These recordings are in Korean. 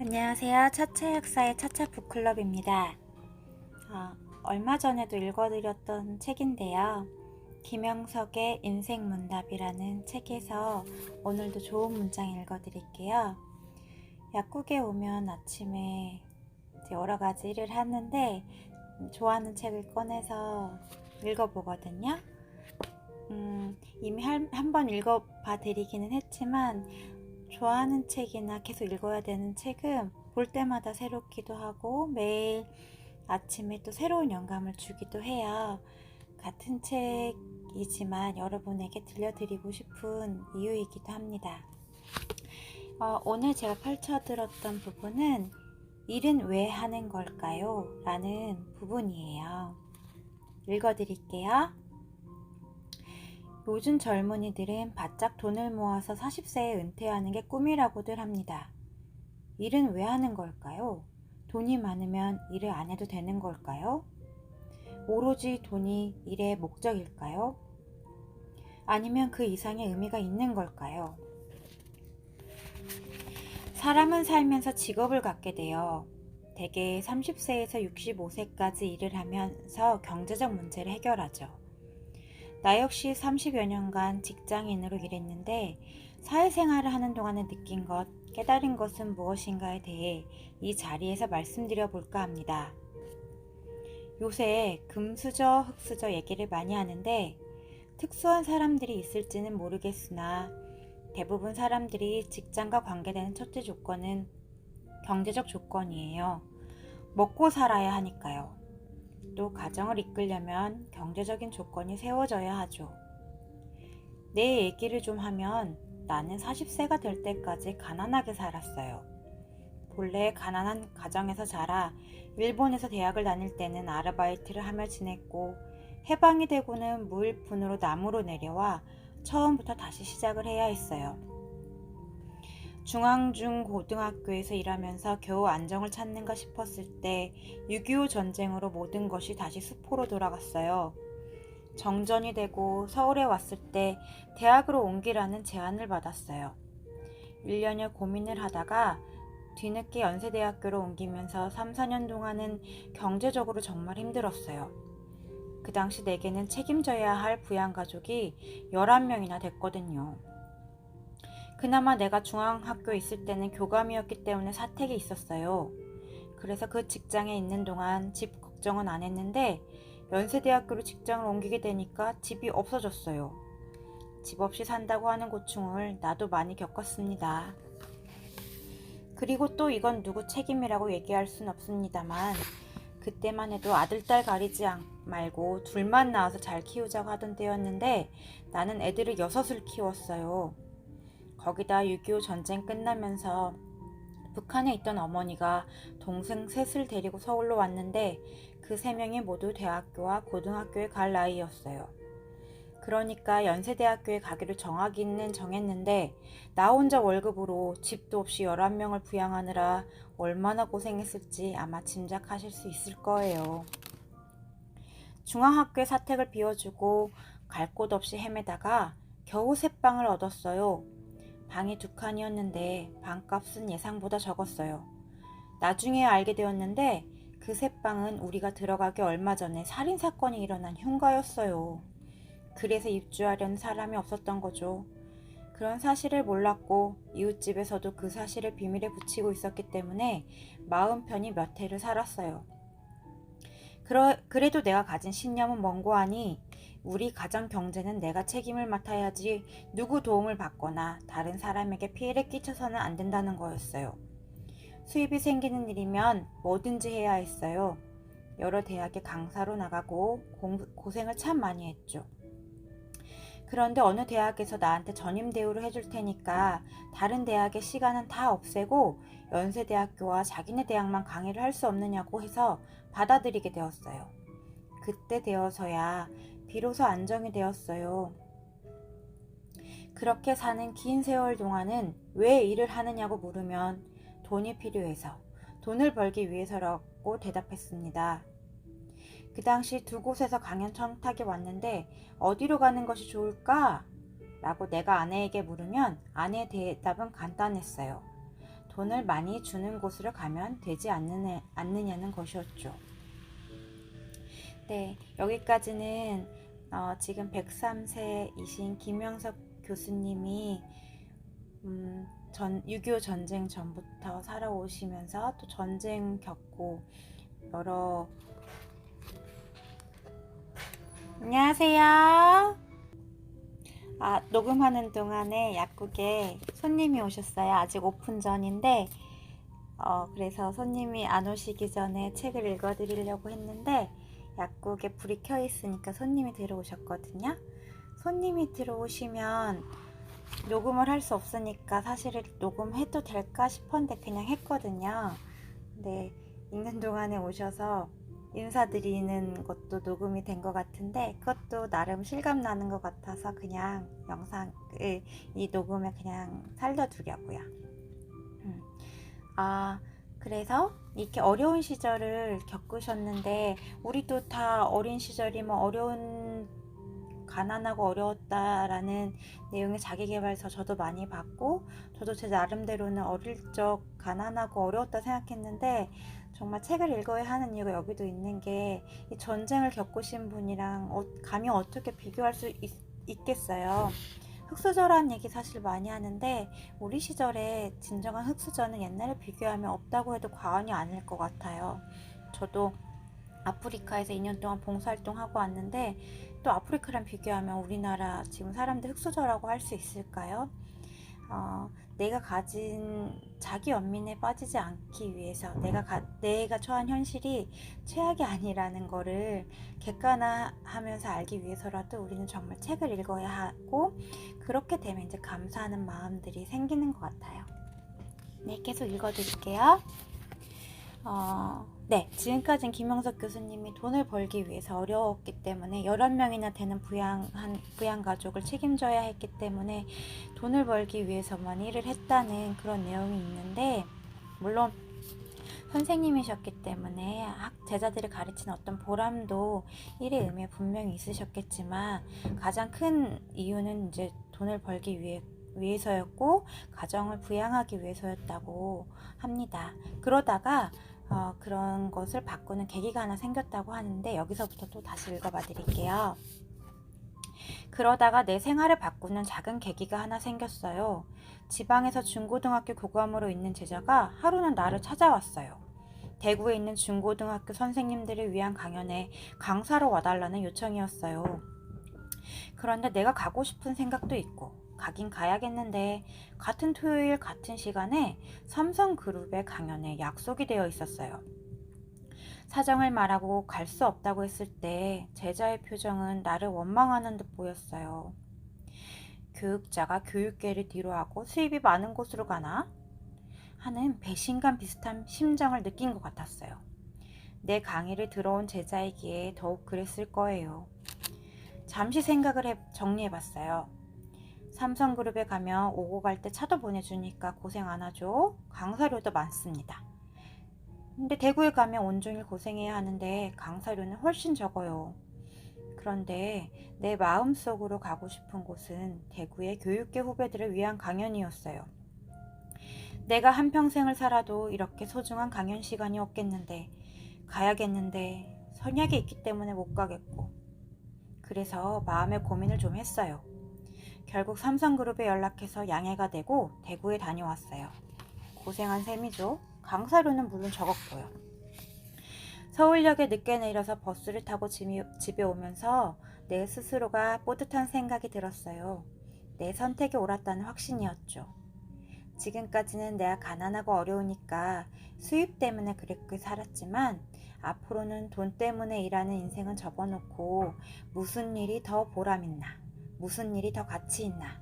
안녕하세요. 차차 역사의 차차 북클럽입니다. 얼마 전에도 읽어드렸던 책인데요. 김영석의 인생문답이라는 책에서 오늘도 좋은 문장 읽어드릴게요. 약국에 오면 아침에 여러 가지 일을 하는데 좋아하는 책을 꺼내서 읽어보거든요. 이미 한 번 읽어봐 드리기는 했지만 좋아하는 책이나 계속 읽어야 되는 책은 볼 때마다 새롭기도 하고 매일 아침에 또 새로운 영감을 주기도 해요. 같은 책이지만 여러분에게 들려드리고 싶은 이유이기도 합니다. 오늘 제가 펼쳐들었던 부분은 일은 왜 하는 걸까요? 라는 부분이에요. 읽어드릴게요. 요즘 젊은이들은 바짝 돈을 모아서 40세에 은퇴하는 게 꿈이라고들 합니다. 일은 왜 하는 걸까요? 돈이 많으면 일을 안 해도 되는 걸까요? 오로지 돈이 일의 목적일까요? 아니면 그 이상의 의미가 있는 걸까요? 사람은 살면서 직업을 갖게 되어 대개 30세에서 65세까지 일을 하면서 경제적 문제를 해결하죠. 나 역시 30여 년간 직장인으로 일했는데 사회생활을 하는 동안에 느낀 것, 깨달은 것은 무엇인가에 대해 이 자리에서 말씀드려 볼까 합니다. 요새 금수저, 흑수저 얘기를 많이 하는데 특수한 사람들이 있을지는 모르겠으나 대부분 사람들이 직장과 관계되는 첫째 조건은 경제적 조건이에요. 먹고 살아야 하니까요. 또 가정을 이끌려면 경제적인 조건이 세워져야 하죠. 내 얘기를 좀 하면 나는 40세가 될 때까지 가난하게 살았어요. 본래 가난한 가정에서 자라 일본에서 대학을 다닐 때는 아르바이트를 하며 지냈고 해방이 되고는 무일푼으로 남으로 내려와 처음부터 다시 시작을 해야 했어요. 중앙중고등학교에서 일하면서 겨우 안정을 찾는가 싶었을 때 6.25 전쟁으로 모든 것이 다시 수포로 돌아갔어요. 정전이 되고 서울에 왔을 때 대학으로 옮기라는 제안을 받았어요. 1년여 고민을 하다가 뒤늦게 연세대학교로 옮기면서 3, 4년 동안은 경제적으로 정말 힘들었어요. 그 당시 내게는 책임져야 할 부양가족이 11명이나 됐거든요. 그나마 내가 중앙학교에 있을 때는 교감이었기 때문에 사택이 있었어요. 그래서 그 직장에 있는 동안 집 걱정은 안 했는데 연세대학교로 직장을 옮기게 되니까 집이 없어졌어요. 집 없이 산다고 하는 고충을 나도 많이 겪었습니다. 그리고 또 이건 누구 책임이라고 얘기할 순 없습니다만 그때만 해도 아들, 딸 가리지 말고 둘만 낳아서 잘 키우자고 하던 때였는데 나는 애들을 6을 키웠어요. 거기다 6.25 전쟁 끝나면서 북한에 있던 어머니가 동생 셋을 데리고 서울로 왔는데 그 3명이 모두 대학교와 고등학교에 갈 나이였어요. 그러니까 연세대학교에 가기로 정하기는 정했는데 나 혼자 월급으로 집도 없이 11명을 부양하느라 얼마나 고생했을지 아마 짐작하실 수 있을 거예요. 중앙학교에 사택을 비워주고 갈 곳 없이 헤매다가 겨우 새 방을 얻었어요. 방이 2칸이었는데 방값은 예상보다 적었어요. 나중에 알게 되었는데 그 새 방은 우리가 들어가기 얼마 전에 살인사건이 일어난 흉가였어요. 그래서 입주하려는 사람이 없었던 거죠. 그런 사실을 몰랐고 이웃집에서도 그 사실을 비밀에 붙이고 있었기 때문에 마음 편히 몇 해를 살았어요. 그래도 내가 가진 신념은 먼고하니 우리 가정 경제는 내가 책임을 맡아야지 누구 도움을 받거나 다른 사람에게 피해를 끼쳐서는 안 된다는 거였어요. 수입이 생기는 일이면 뭐든지 해야 했어요. 여러 대학에 강사로 나가고 고생을 참 많이 했죠. 그런데 어느 대학에서 나한테 전임 대우를 해줄 테니까 다른 대학의 시간은 다 없애고 연세대학교와 자기네 대학만 강의를 할 수 없느냐고 해서 받아들이게 되었어요. 그때 되어서야 비로소 안정이 되었어요. 그렇게 사는 긴 세월 동안은 왜 일을 하느냐고 물으면 돈이 필요해서, 돈을 벌기 위해서라고 대답했습니다. 그 당시 2곳에서 강연 청탁이 왔는데 어디로 가는 것이 좋을까? 라고 내가 아내에게 물으면 아내의 대답은 간단했어요. 돈을 많이 주는 곳으로 가면 되지 않느냐는 것이었죠. 네, 여기까지는 지금 103세이신 김영석 교수님이 6.25 전쟁 전부터 살아오시면서 또 전쟁 겪고 여러 안녕하세요. 녹음하는 동안에 약국에 손님이 오셨어요. 아직 오픈 전인데 그래서 손님이 안 오시기 전에 책을 읽어드리려고 했는데 약국에 불이 켜 있으니까 손님이 들어오셨거든요. 손님이 들어오시면 녹음을 할 수 없으니까 사실은 녹음해도 될까 싶었는데 그냥 했거든요. 근데 읽는 동안에 오셔서 인사드리는 것도 녹음이 된 것 같은데 그것도 나름 실감나는 것 같아서 그냥 영상을 이 녹음에 그냥 살려두려고요. 그래서 이렇게 어려운 시절을 겪으셨는데 우리도 다 어린 시절이면 가난하고 어려웠다라는 내용의 자기계발서 저도 많이 봤고 저도 제 나름대로는 어릴 적 가난하고 어려웠다 생각했는데 정말 책을 읽어야 하는 이유가 여기도 있는 게 이 전쟁을 겪으신 분이랑 감히 어떻게 비교할 수 있겠어요. 흑수저라는 얘기 사실 많이 하는데 우리 시절에 진정한 흑수저는 옛날에 비교하면 없다고 해도 과언이 아닐 것 같아요. 저도 아프리카에서 2년 동안 봉사활동하고 왔는데 또 아프리카랑 비교하면 우리나라 지금 사람들 흑수저라고 할 수 있을까요? 내가 가진 자기 연민에 빠지지 않기 위해서 내가 처한 현실이 최악이 아니라는 거를 객관화하면서 알기 위해서라도 우리는 정말 책을 읽어야 하고 그렇게 되면 이제 감사하는 마음들이 생기는 것 같아요. 네, 계속 읽어드릴게요. 네, 지금까지는 김영석 교수님이 돈을 벌기 위해서 어려웠기 때문에 11명이나 되는 부양가족을 책임져야 했기 때문에 돈을 벌기 위해서만 일을 했다는 그런 내용이 있는데 물론 선생님이셨기 때문에 제자들을 가르치는 어떤 보람도 일의 의미에 분명히 있으셨겠지만 가장 큰 이유는 이제 돈을 벌기 위해서였고 가정을 부양하기 위해서였다고 합니다. 그러다가 그런 것을 바꾸는 계기가 하나 생겼다고 하는데 여기서부터 또 다시 읽어봐 드릴게요. 그러다가 내 생활을 바꾸는 작은 계기가 하나 생겼어요. 지방에서 중고등학교 교감으로 있는 제자가 하루는 나를 찾아왔어요. 대구에 있는 중고등학교 선생님들을 위한 강연에 강사로 와달라는 요청이었어요. 그런데 내가 가고 싶은 생각도 있고 가긴 가야겠는데 같은 토요일 같은 시간에 삼성그룹의 강연에 약속이 되어 있었어요. 사정을 말하고 갈 수 없다고 했을 때 제자의 표정은 나를 원망하는 듯 보였어요. 교육자가 교육계를 뒤로하고 수입이 많은 곳으로 가나? 하는 배신감 비슷한 심정을 느낀 것 같았어요. 내 강의를 들어온 제자이기에 더욱 그랬을 거예요. 잠시 생각을 정리해봤어요. 삼성그룹에 가면 오고 갈 때 차도 보내주니까 고생 안 하죠. 강사료도 많습니다. 근데 대구에 가면 온종일 고생해야 하는데 강사료는 훨씬 적어요. 그런데 내 마음속으로 가고 싶은 곳은 대구의 교육계 후배들을 위한 강연이었어요. 내가 한평생을 살아도 이렇게 소중한 강연 시간이 없겠는데 가야겠는데 선약이 있기 때문에 못 가겠고 그래서 마음의 고민을 좀 했어요. 결국 삼성그룹에 연락해서 양해가 되고 대구에 다녀왔어요. 고생한 셈이죠. 강사료는 물론 적었고요. 서울역에 늦게 내려서 버스를 타고 집에 오면서 내 스스로가 뿌듯한 생각이 들었어요. 내 선택이 옳았다는 확신이었죠. 지금까지는 내가 가난하고 어려우니까 수입 때문에 그렇게 살았지만 앞으로는 돈 때문에 일하는 인생은 접어놓고 무슨 일이 더 보람있나, 무슨 일이 더 가치 있나,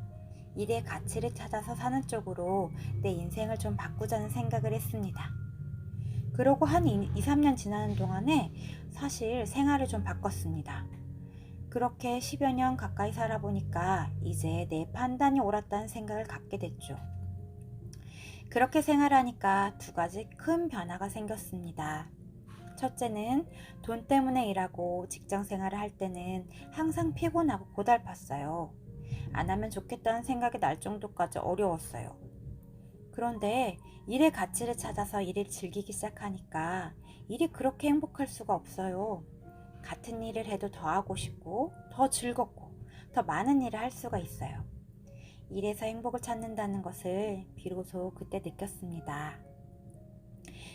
일의 가치를 찾아서 사는 쪽으로 내 인생을 좀 바꾸자는 생각을 했습니다. 그러고 한 2, 3년 지나는 동안에 사실 생활을 좀 바꿨습니다. 그렇게 10여 년 가까이 살아보니까 이제 내 판단이 옳았다는 생각을 갖게 됐죠. 그렇게 생활하니까 두 가지 큰 변화가 생겼습니다. 첫째는 돈 때문에 일하고 직장 생활을 할 때는 항상 피곤하고 고달팠어요. 안 하면 좋겠다는 생각이 날 정도까지 어려웠어요. 그런데 일의 가치를 찾아서 일을 즐기기 시작하니까 일이 그렇게 행복할 수가 없어요. 같은 일을 해도 더 하고 싶고, 더 즐겁고, 더 많은 일을 할 수가 있어요. 일에서 행복을 찾는다는 것을 비로소 그때 느꼈습니다.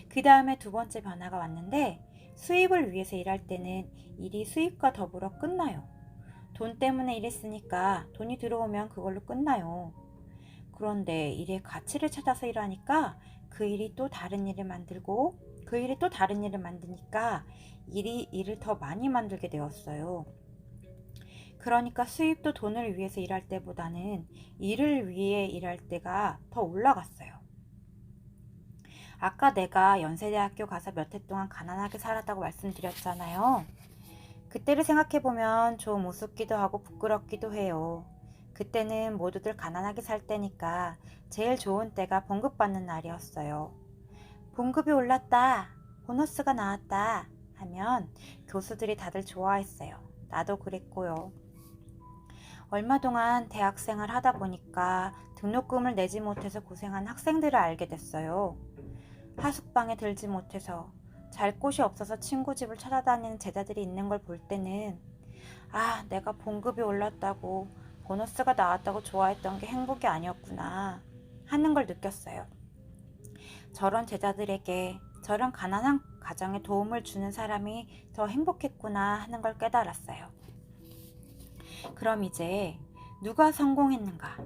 그 다음에 두 번째 변화가 왔는데, 수입을 위해서 일할 때는 일이 수입과 더불어 끝나요. 돈 때문에 일했으니까 돈이 들어오면 그걸로 끝나요. 그런데 일의 가치를 찾아서 일하니까 그 일이 또 다른 일을 만들고, 그 일이 또 다른 일을 만드니까 일이 일을 더 많이 만들게 되었어요. 그러니까 수입도 돈을 위해서 일할 때보다는 일을 위해 일할 때가 더 올라갔어요. 아까 내가 연세대학교 가서 몇 해 동안 가난하게 살았다고 말씀드렸잖아요. 그때를 생각해보면 좀 우습기도 하고 부끄럽기도 해요. 그때는 모두들 가난하게 살 때니까 제일 좋은 때가 봉급 받는 날이었어요. 봉급이 올랐다, 보너스가 나왔다 하면 교수들이 다들 좋아했어요. 나도 그랬고요. 얼마 동안 대학생을 하다 보니까 등록금을 내지 못해서 고생한 학생들을 알게 됐어요. 하숙방에 들지 못해서, 잘 곳이 없어서 친구 집을 찾아다니는 제자들이 있는 걸 볼 때는 내가 봉급이 올랐다고, 보너스가 나왔다고 좋아했던 게 행복이 아니었구나 하는 걸 느꼈어요. 저런 제자들에게 저런 가난한 가정에 도움을 주는 사람이 더 행복했구나 하는 걸 깨달았어요. 그럼 이제 누가 성공했는가?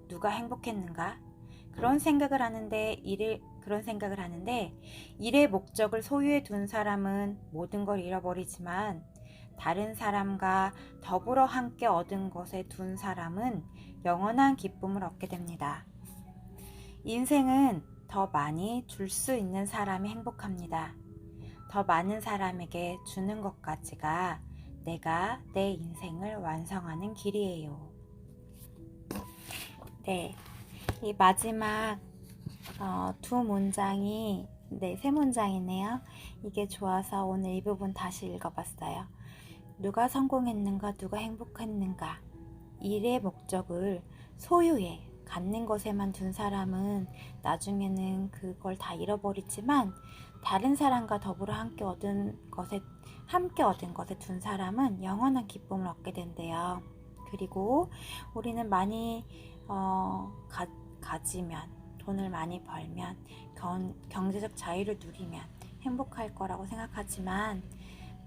누가 행복했는가? 그런 생각을 하는데 일의 목적을 소유해 둔 사람은 모든 걸 잃어버리지만 다른 사람과 더불어 함께 얻은 것에 둔 사람은 영원한 기쁨을 얻게 됩니다. 인생은 더 많이 줄 수 있는 사람이 행복합니다. 더 많은 사람에게 주는 것까지가 내가 내 인생을 완성하는 길이에요. 네, 이 마지막 두 문장이 세 문장이네요. 이게 좋아서 오늘 이 부분 다시 읽어봤어요. 누가 성공했는가, 누가 행복했는가. 일의 목적을 소유해 갖는 것에만 둔 사람은 나중에는 그걸 다 잃어버리지만 다른 사람과 더불어 함께 얻은 것에 둔 사람은 영원한 기쁨을 얻게 된대요. 그리고 우리는 많이 가지면, 돈을 많이 벌면, 경제적 자유를 누리면 행복할 거라고 생각하지만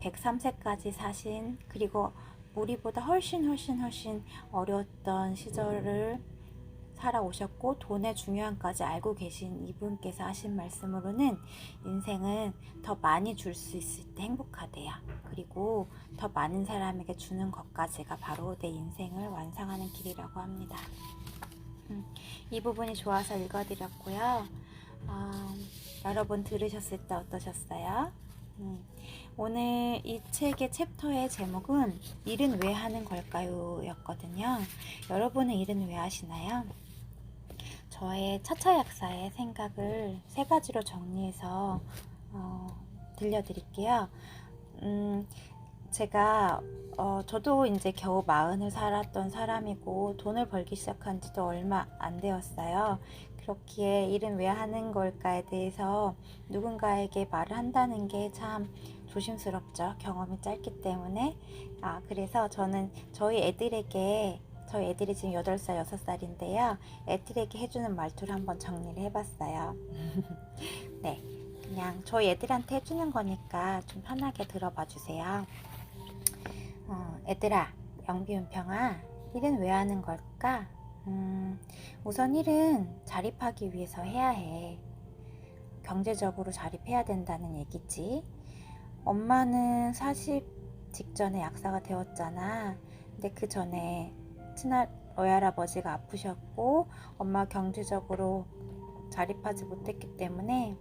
103세까지 사신, 그리고 우리보다 훨씬 어려웠던 시절을 살아오셨고 돈의 중요함까지 알고 계신 이분께서 하신 말씀으로는 인생은 더 많이 줄 수 있을 때 행복하대요. 그리고 더 많은 사람에게 주는 것까지가 바로 내 인생을 완성하는 길이라고 합니다. 이 부분이 좋아서 읽어드렸고요. 여러분 들으셨을 때 어떠셨어요? 오늘 이 책의 챕터의 제목은 일은 왜 하는 걸까요? 였거든요. 여러분은 일은 왜 하시나요? 저의 차차 약사의 생각을 3가지로 정리해서 들려드릴게요. 제가 저도 이제 겨우 40을 살았던 사람이고 돈을 벌기 시작한 지도 얼마 안 되었어요. 그렇기에 일은 왜 하는 걸까에 대해서 누군가에게 말을 한다는 게 참 조심스럽죠. 경험이 짧기 때문에. 그래서 저는 저희 애들이 지금 8살, 6살인데요. 애들에게 해주는 말투를 한번 정리를 해봤어요. 네, 그냥 저희 애들한테 해주는 거니까 좀 편하게 들어봐 주세요. 애들아, 영비운평아, 일은 왜 하는 걸까? 우선 일은 자립하기 위해서 해야 해. 경제적으로 자립해야 된다는 얘기지. 엄마는 40 직전에 약사가 되었잖아. 근데 그 전에 친한 외할아버지가 아프셨고 엄마 경제적으로 자립하지 못했기 때문에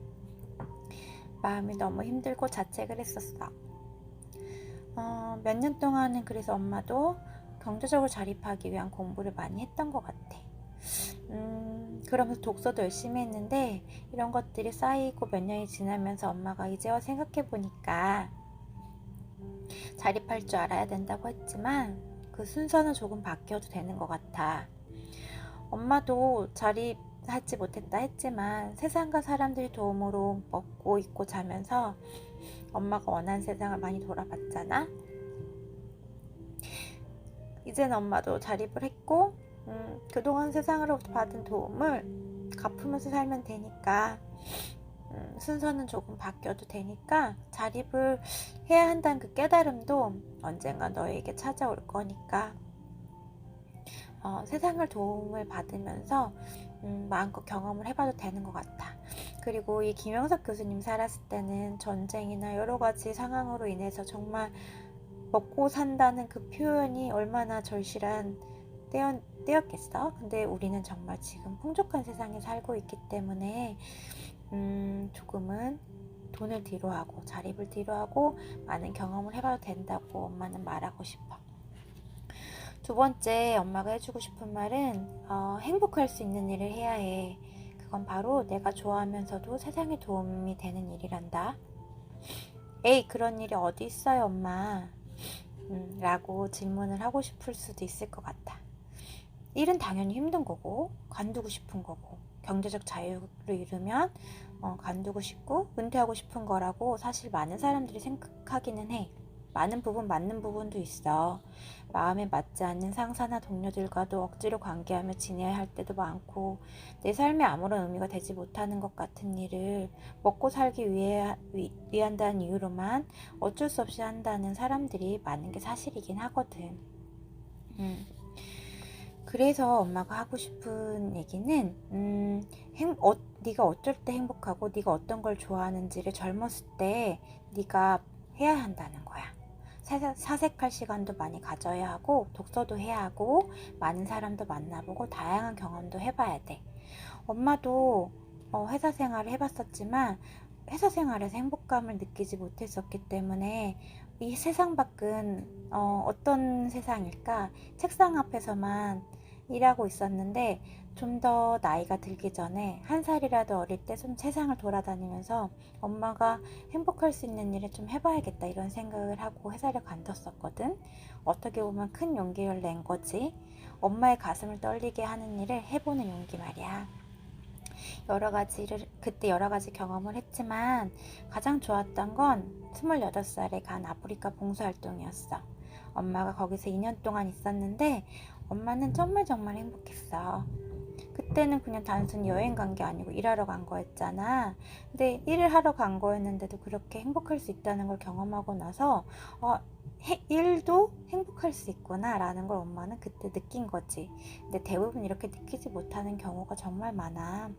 마음이 너무 힘들고 자책을 했었어. 몇 년 동안은 그래서 엄마도 경제적으로 자립하기 위한 공부를 많이 했던 것 같아. 그러면서 독서도 열심히 했는데 이런 것들이 쌓이고 몇 년이 지나면서 엄마가 이제 생각해보니까 자립할 줄 알아야 된다고 했지만 그 순서는 조금 바뀌어도 되는 것 같아. 엄마도 하지 못했다 했지만 세상과 사람들의 도움으로 먹고 입고 자면서 엄마가 원하는 세상을 많이 돌아봤잖아. 이제는 엄마도 자립을 했고 그동안 세상으로부터 받은 도움을 갚으면서 살면 되니까 순서는 조금 바뀌어도 되니까 자립을 해야 한다는 그 깨달음도 언젠가 너에게 찾아올 거니까 세상을 도움을 받으면서 마음껏 경험을 해봐도 되는 것 같아. 그리고 이 김영석 교수님 살았을 때는 전쟁이나 여러 가지 상황으로 인해서 정말 먹고 산다는 그 표현이 얼마나 절실한 때였겠어. 근데 우리는 정말 지금 풍족한 세상에 살고 있기 때문에 조금은 돈을 뒤로하고 자립을 뒤로하고 많은 경험을 해봐도 된다고 엄마는 말하고 싶어. 두 번째 엄마가 해주고 싶은 말은 행복할 수 있는 일을 해야 해. 그건 바로 내가 좋아하면서도 세상에 도움이 되는 일이란다. 에이, 그런 일이 어디 있어요 엄마? 라고 질문을 하고 싶을 수도 있을 것 같아. 일은 당연히 힘든 거고 관두고 싶은 거고 경제적 자유를 이루면 관두고 싶고 은퇴하고 싶은 거라고 사실 많은 사람들이 생각하기는 해. 많은 부분 맞는 부분도 있어. 마음에 맞지 않는 상사나 동료들과도 억지로 관계하며 지내야 할 때도 많고 내 삶에 아무런 의미가 되지 못하는 것 같은 일을 먹고 살기 위한다는 이유로만 어쩔 수 없이 한다는 사람들이 많은 게 사실이긴 하거든. 그래서 엄마가 하고 싶은 얘기는 네가 어쩔 때 행복하고 네가 어떤 걸 좋아하는지를 젊었을 때 네가 해야 한다는 거야. 사색할 시간도 많이 가져야 하고 독서도 해야 하고 많은 사람도 만나보고 다양한 경험도 해봐야 돼. 엄마도 회사 생활을 해봤었지만 회사 생활에서 행복감을 느끼지 못했었기 때문에 이 세상 밖은 어떤 세상일까? 책상 앞에서만 일하고 있었는데 좀 더 나이가 들기 전에 한 살이라도 어릴 때 좀 세상을 돌아다니면서 엄마가 행복할 수 있는 일을 좀 해봐야겠다 이런 생각을 하고 회사를 관뒀었거든. 어떻게 보면 큰 용기를 낸 거지. 엄마의 가슴을 떨리게 하는 일을 해보는 용기 말이야. 그때 여러 가지 경험을 했지만 가장 좋았던 건 28살에 간 아프리카 봉사활동이었어. 엄마가 거기서 2년 동안 있었는데 엄마는 정말 행복했어. 그때는 그냥 단순히 여행 간 게 아니고 일하러 간 거였잖아. 근데 일을 하러 간 거였는데도 그렇게 행복할 수 있다는 걸 경험하고 나서 일도 행복할 수 있구나 라는 걸 엄마는 그때 느낀 거지. 근데 대부분 이렇게 느끼지 못하는 경우가 정말 많아.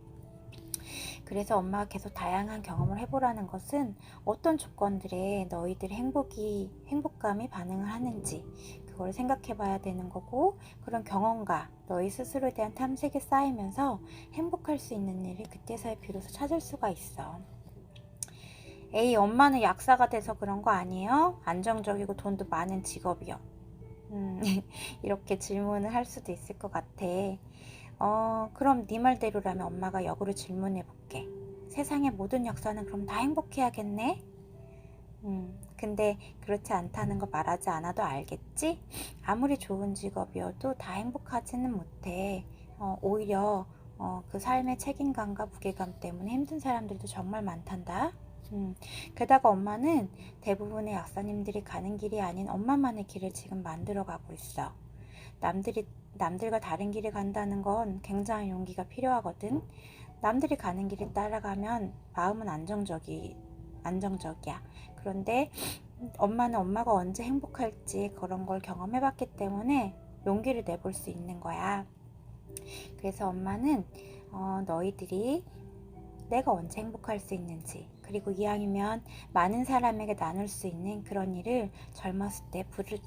그래서 엄마가 계속 다양한 경험을 해보라는 것은 어떤 조건들에 너희들의 행복감이 반응을 하는지 그걸 생각해 봐야 되는 거고, 그런 경험과 너희 스스로에 대한 탐색이 쌓이면서 행복할 수 있는 일을 그때서야 비로소 찾을 수가 있어. 에이, 엄마는 약사가 돼서 그런 거 아니에요? 안정적이고 돈도 많은 직업이요. 이렇게 질문을 할 수도 있을 것 같아. 그럼 네 말대로라면 엄마가 역으로 질문해 볼게. 세상의 모든 약사는 그럼 다 행복해야겠네? 근데 그렇지 않다는 거 말하지 않아도 알겠지? 아무리 좋은 직업이어도 다 행복하지는 못해. 오히려 그 삶의 책임감과 무게감 때문에 힘든 사람들도 정말 많단다. 게다가 엄마는 대부분의 약사님들이 가는 길이 아닌 엄마만의 길을 지금 만들어가고 있어. 남들과 다른 길을 간다는 건 굉장히 용기가 필요하거든. 남들이 가는 길을 따라가면 마음은 안정적이야. 그런데 엄마는 엄마가 언제 행복할지 그런 걸 경험해봤기 때문에 용기를 내볼 수 있는 거야. 그래서 엄마는 너희들이 내가 언제 행복할 수 있는지, 그리고 이왕이면 많은 사람에게 나눌 수 있는 그런 일을 젊었을 때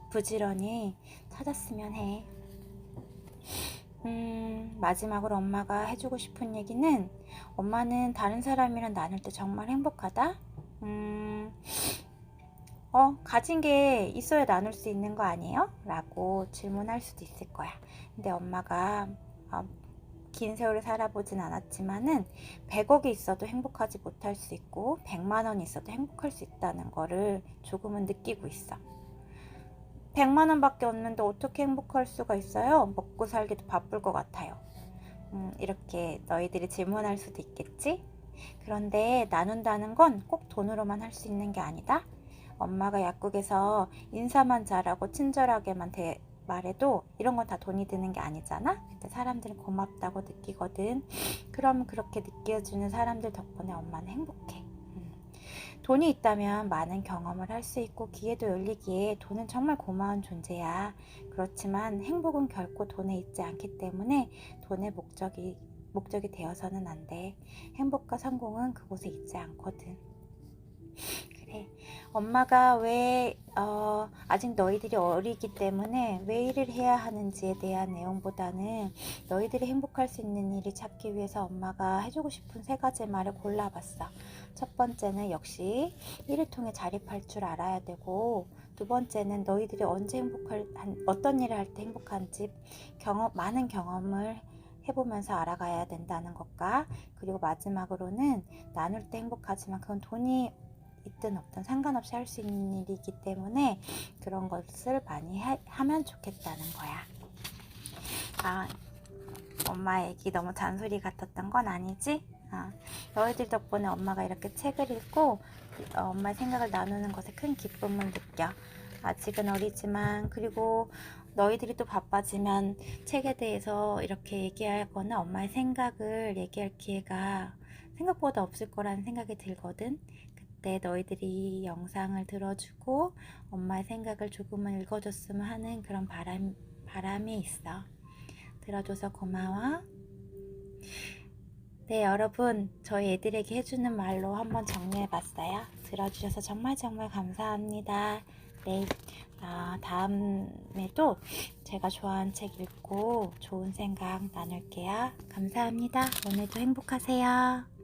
부지런히 찾았으면 해. 마지막으로 엄마가 해주고 싶은 얘기는, 엄마는 다른 사람이랑 나눌 때 정말 행복하다? 가진 게 있어야 나눌 수 있는 거 아니에요? 라고 질문할 수도 있을 거야. 근데 엄마가 긴 세월을 살아보진 않았지만은 100억이 있어도 행복하지 못할 수 있고 100만 원이 있어도 행복할 수 있다는 거를 조금은 느끼고 있어. 100만 원밖에 없는데 어떻게 행복할 수가 있어요? 먹고 살기도 바쁠 것 같아요. 이렇게 너희들이 질문할 수도 있겠지? 그런데 나눈다는 건 꼭 돈으로만 할 수 있는 게 아니다. 엄마가 약국에서 인사만 잘하고 친절하게만 말해도 이런 건 다 돈이 드는 게 아니잖아? 근데 사람들은 고맙다고 느끼거든. 그럼 그렇게 느껴주는 사람들 덕분에 엄마는 행복해. 돈이 있다면 많은 경험을 할 수 있고 기회도 열리기에 돈은 정말 고마운 존재야. 그렇지만 행복은 결코 돈에 있지 않기 때문에 돈의 목적이 되어서는 안 돼. 행복과 성공은 그곳에 있지 않거든. 그래. 엄마가 왜 아직 너희들이 어리기 때문에 왜 일을 해야 하는지에 대한 내용보다는 너희들이 행복할 수 있는 일을 찾기 위해서 엄마가 해주고 싶은 3가지 말을 골라봤어. 첫 번째는 역시 일을 통해 자립할 줄 알아야 되고, 두 번째는 너희들이 언제 어떤 일을 할 때 행복한지 많은 경험을 해보면서 알아가야 된다는 것과, 그리고 마지막으로는 나눌 때 행복하지만 그건 돈이 있든 없든 상관없이 할 수 있는 일이기 때문에 그런 것을 많이 하면 좋겠다는 거야. 엄마 얘기 너무 잔소리 같았던 건 아니지? 너희들 덕분에 엄마가 이렇게 책을 읽고 엄마의 생각을 나누는 것에 큰 기쁨을 느껴. 아직은 어리지만, 그리고 너희들이 또 바빠지면 책에 대해서 이렇게 얘기하거나 엄마의 생각을 얘기할 기회가 생각보다 없을 거라는 생각이 들거든. 그때 너희들이 영상을 들어주고 엄마의 생각을 조금은 읽어줬으면 하는 그런 바람이 있어. 들어줘서 고마워. 네, 여러분, 저희 애들에게 해주는 말로 한번 정리해봤어요. 들어주셔서 정말 감사합니다. 네, 다음에도 제가 좋아하는 책 읽고 좋은 생각 나눌게요. 감사합니다. 오늘도 행복하세요.